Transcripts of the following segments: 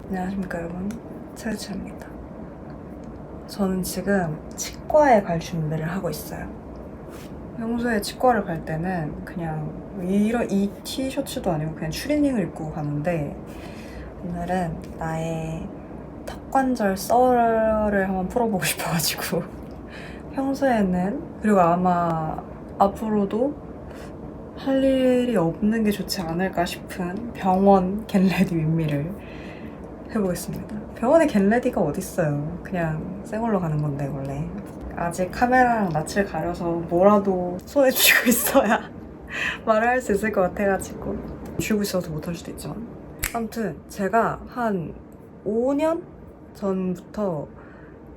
안녕하십니까 여러분, 차유치입니다. 저는 지금 치과에 갈 준비를 하고 있어요. 평소에 치과를 갈 때는 그냥 이 티셔츠도 아니고 그냥 추리닝을 입고 가는데 오늘은 나의 턱관절 썰을 한번 풀어보고 싶어가지고 평소에는, 그리고 아마 앞으로도 할 일이 없는 게 좋지 않을까 싶은 병원 겟레디 윗미를 해보겠습니다. 병원에 겟레디가 어딨어요. 그냥 생얼로 가는 건데 원래. 아직 카메라랑 낯을 가려서 뭐라도 손에 쥐고 있어야 말을 할 수 있을 것 같아가지고 쥐고 있어서 못할 수도 있지만, 아무튼 제가 한 5년 전부터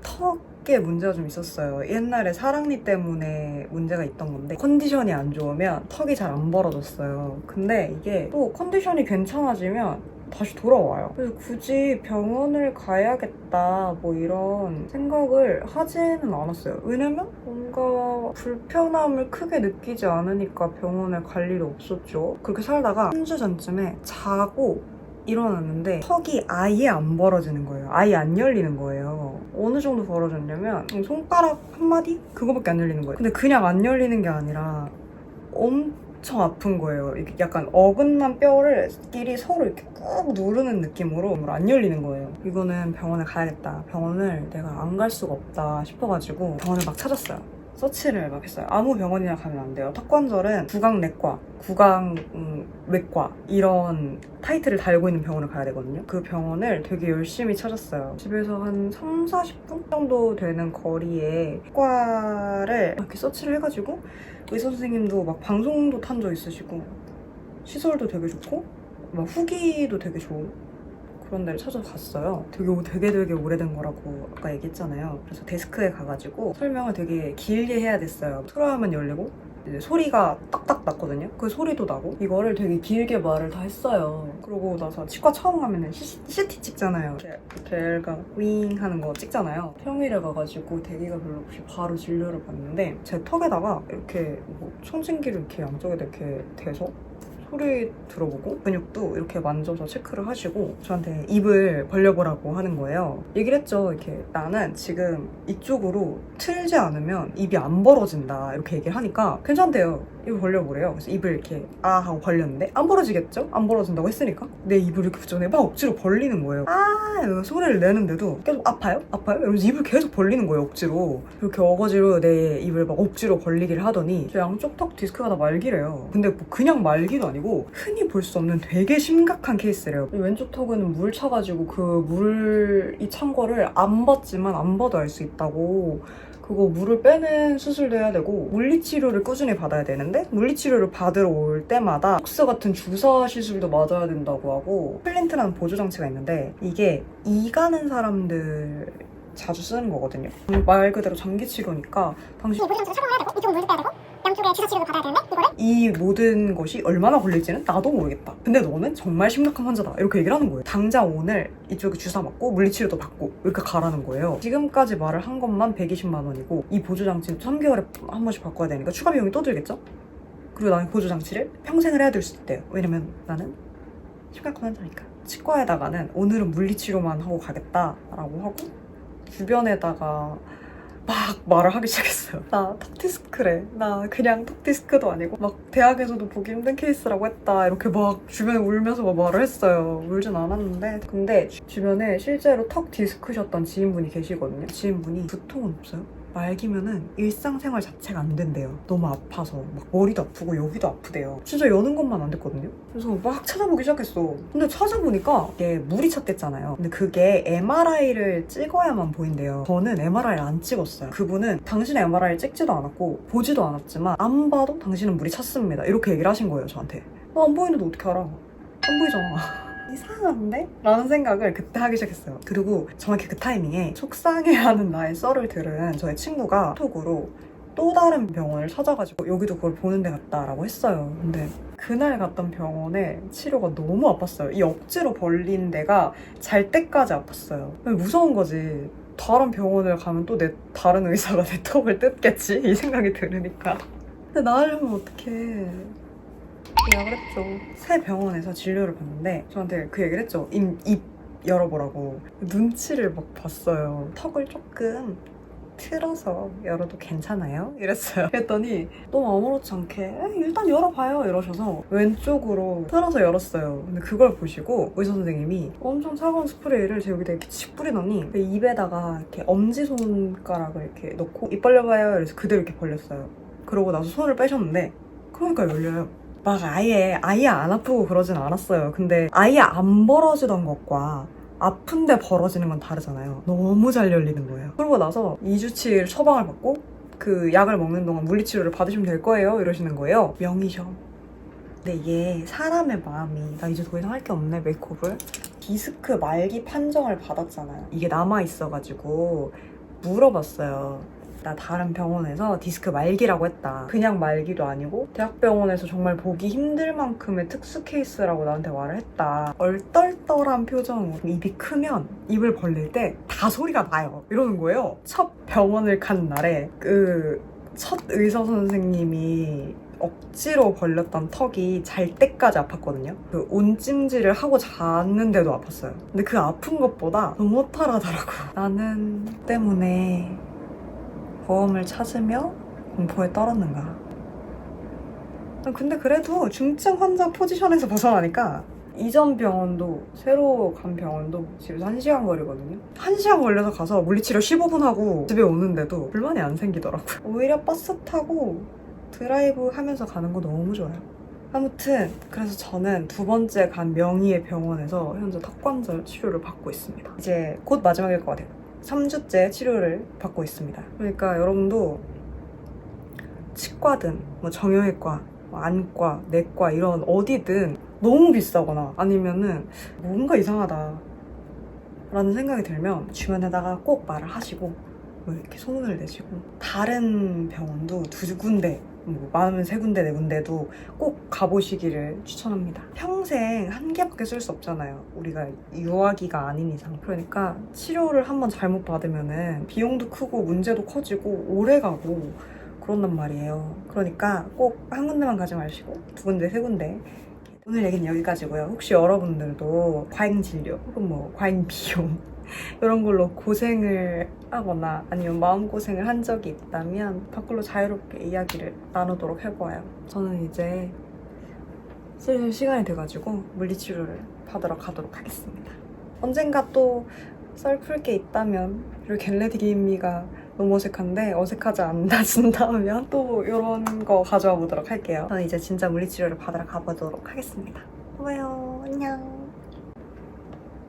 턱에 문제가 좀 있었어요. 옛날에 사랑니 때문에 문제가 있던 건데 컨디션이 안 좋으면 턱이 잘 안 벌어졌어요. 근데 이게 또 컨디션이 괜찮아지면 다시 돌아와요. 그래서 굳이 병원을 가야겠다 뭐 이런 생각을 하지는 않았어요. 왜냐면 뭔가 불편함을 크게 느끼지 않으니까 병원을 갈 일이 없었죠. 그렇게 살다가 3주 전쯤에 자고 일어났는데 턱이 아예 안 벌어지는 거예요. 아예 안 열리는 거예요. 어느 정도 벌어졌냐면 손가락 한 마디? 그거밖에 안 열리는 거예요. 근데 그냥 안 열리는 게 아니라 엄청 아픈 거예요. 이게 약간 어긋난 뼈를 끼리 서로 이렇게 꾹 누르는 느낌으로 안 열리는 거예요. 이거는 병원에 가야겠다. 병원을 내가 안 갈 수가 없다 싶어가지고 병원을 막 찾았어요. 서치를 막 했어요. 아무 병원이나 가면 안 돼요. 턱관절은 구강내과, 구강외과 이런 타이틀을 달고 있는 병원을 가야 되거든요. 그 병원을 되게 열심히 찾았어요. 집에서 한 3, 40분 정도 되는 거리에 과를 이렇게 서치를 해가지고 의사 선생님도 막 방송도 탄 적 있으시고 시설도 되게 좋고 막 후기도 되게 좋은 그런 데를 찾아갔어요. 되게 오래된 거라고 아까 얘기했잖아요. 그래서 데스크에 가가지고 설명을 되게 길게 해야 됐어요. 틀어야만 열리고 이제 소리가 딱딱 났거든요. 그 소리도 나고 이거를 되게 길게 말을 다 했어요. 그러고 나서 치과 처음 가면은 CT 찍잖아요. 이렇게 애가 윙 하는 거 찍잖아요. 평일에 가가지고 대기가 별로 없이 바로 진료를 받는데 제 턱에다가 이렇게 뭐 청진기를 이렇게 양쪽에다 이렇게 대서 소리 들어보고 근육도 이렇게 만져서 체크를 하시고 저한테 입을 벌려보라고 하는 거예요. 얘기를 했죠. 이렇게 나는 지금 이쪽으로 틀지 않으면 입이 안 벌어진다 이렇게 얘기를 하니까 괜찮대요. 입을 벌려보래요. 그래서 입을 이렇게 아 하고 벌렸는데 안 벌어지겠죠? 안 벌어진다고 했으니까 내 입을 이렇게 붙여내 막 억지로 벌리는 거예요. 아 소리를 내는데도 계속 아파요? 아파요? 이러면서 입을 계속 벌리는 거예요. 억지로. 이렇게 어거지로 내 입을 막 억지로 벌리기를 하더니 저 양쪽 턱 디스크가 다 말기래요. 근데 뭐 그냥 말기도 아니고 흔히 볼 수 없는 되게 심각한 케이스래요. 왼쪽 턱에는 물 차가지고 그 물이 찬 거를 안 봤지만 안 봐도 알 수 있다고. 그거 물을 빼는 수술도 해야 되고 물리치료를 꾸준히 받아야 되는데 물리치료를 받으러 올 때마다 톡스 같은 주사 시술도 맞아야 된다고 하고 플린트라는 보조장치가 있는데 이게 이 가는 사람들 자주 쓰는 거거든요. 말 그대로 장기 치료니까 당신 보조장치도 착용해야 되고 이쪽은 물을 빼야 되고 양쪽에 주사 치료를 받아야 되는데 이거를 이 모든 것이 얼마나 걸릴지는 나도 모르겠다. 근데 너는 정말 심각한 환자다. 이렇게 얘기를 하는 거예요. 당장 오늘 이쪽에 주사 맞고 물리치료도 받고 이렇게 가라는 거예요. 지금까지 말을 한 것만 120만 원이고 이 보조장치는 3개월에 한 번씩 바꿔야 되니까 추가 비용이 또 들겠죠? 그리고 나는 보조장치를 평생을 해야 될 수 있대요. 왜냐면 나는 심각한 환자니까. 치과에다가는 오늘은 물리치료만 하고 가겠다라고 하고 주변에다가 막 말을 하기 시작했어요. 나 턱디스크래. 나 그냥 턱디스크도 아니고 막 대학에서도 보기 힘든 케이스라고 했다. 이렇게 막 주변에 울면서 막 말을 했어요. 울진 않았는데 근데 주변에 실제로 턱 디스크셨던 지인분이 계시거든요. 지인분이 두통은 없어요? 말기면은 일상생활 자체가 안 된대요. 너무 아파서 막 머리도 아프고 여기도 아프대요. 진짜 여는 것만 안 됐거든요. 그래서 막 찾아보기 시작했어. 근데 찾아보니까 이게 물이 찼댔잖아요. 근데 그게 MRI를 찍어야만 보인대요. 저는 MRI를 안 찍었어요. 그분은 당신의 MRI 찍지도 않았고 보지도 않았지만 안 봐도 당신은 물이 찼습니다. 이렇게 얘기를 하신 거예요, 저한테. 안 보이는데 어떻게 알아? 안 보이잖아. 이상한데? 라는 생각을 그때 하기 시작했어요. 그리고 정확히 그 타이밍에 속상해하는 나의 썰을 들은 저의 친구가 톡으로 또 다른 병원을 찾아가지고 여기도 그걸 보는 데 갔다라고 했어요. 근데 그날 갔던 병원에 치료가 너무 아팠어요. 이 억지로 벌린 데가 잘 때까지 아팠어요. 무서운 거지. 다른 병원을 가면 또 다른 의사가 내 턱을 뜯겠지? 이 생각이 들으니까. 근데 나으려면 어떡해. 예약을 했죠. 새 병원에서 진료를 받는데 저한테 그 얘기를 했죠. 입 열어보라고 눈치를 막 봤어요. 턱을 조금 틀어서 열어도 괜찮아요? 이랬어요. 그랬더니 너무 아무렇지 않게 일단 열어봐요 이러셔서 왼쪽으로 틀어서 열었어요. 근데 그걸 보시고 의사 선생님이 엄청 차가운 스프레이를 제 여기다 이렇게 칙 뿌리더니 입에다가 이렇게 엄지손가락을 이렇게 넣고 입 벌려봐요 이래서 그대로 이렇게 벌렸어요. 그러고 나서 손을 빼셨는데 그러니까 열려요. 막 아예 안 아프고 그러진 않았어요. 근데 아예 안 벌어지던 것과 아픈데 벌어지는 건 다르잖아요. 너무 잘 열리는 거예요. 그러고 나서 2주치를 처방을 받고 그 약을 먹는 동안 물리치료를 받으시면 될 거예요 이러시는 거예요. 명이셔. 근데 이게 사람의 마음이 나 이제 더 이상 할 게 없네 메이크업을. 디스크 말기 판정을 받았잖아요. 이게 남아있어가지고 물어봤어요. 나 다른 병원에서 디스크 말기라고 했다. 그냥 말기도 아니고 대학병원에서 정말 보기 힘들 만큼의 특수 케이스라고 나한테 말을 했다. 얼떨떨한 표정으로 입이 크면 입을 벌릴 때 다 소리가 나요. 이러는 거예요. 첫 병원을 간 날에 그 첫 의사 선생님이 억지로 벌렸던 턱이 잘 때까지 아팠거든요. 그 온찜질을 하고 잤는데도 아팠어요. 근데 그 아픈 것보다 너무 허탈하더라고. 나는 때문에 보험을 찾으며 공포에 떨었는가. 근데 그래도 중증 환자 포지션에서 벗어나니까 이전 병원도 새로 간 병원도 집에서 1시간 거리거든요. 1시간 걸려서 가서 물리치료 15분 하고 집에 오는데도 불만이 안 생기더라고요. 오히려 버스 타고 드라이브 하면서 가는 거 너무 좋아요. 아무튼 그래서 저는 두 번째 간 명의의 병원에서 현재 턱관절 치료를 받고 있습니다. 이제 곧 마지막일 것 같아요. 3주째 치료를 받고 있습니다. 그러니까 여러분도 치과든 뭐 정형외과, 안과, 내과 이런 어디든 너무 비싸거나 아니면은 뭔가 이상하다 라는 생각이 들면 주변에다가 꼭 말을 하시고 뭐 이렇게 소문을 내시고 다른 병원도 2군데 뭐 많으면 3군데, 4군데도 꼭 가보시기를 추천합니다. 평생 한 개밖에 쓸 수 없잖아요. 우리가 유아기가 아닌 이상. 그러니까 치료를 한번 잘못 받으면은 비용도 크고 문제도 커지고 오래 가고 그런단 말이에요. 그러니까 꼭 한 군데만 가지 마시고 2군데, 3군데. 오늘 얘기는 여기까지고요. 혹시 여러분들도 과잉 진료 혹은 뭐 과잉 비용 이런 걸로 고생을 하거나 아니면 마음고생을 한 적이 있다면 밖으로 자유롭게 이야기를 나누도록 해보아요. 저는 이제 슬슬 시간이 돼가지고 물리치료를 받으러 가도록 하겠습니다. 언젠가 또 썰 풀 게 있다면 그리고 겟레디기미가 너무 어색한데 어색하지 않아진다면 또 이런 거 가져와 보도록 할게요. 저는 이제 진짜 물리치료를 받으러 가보도록 하겠습니다. 고마워요. 안녕.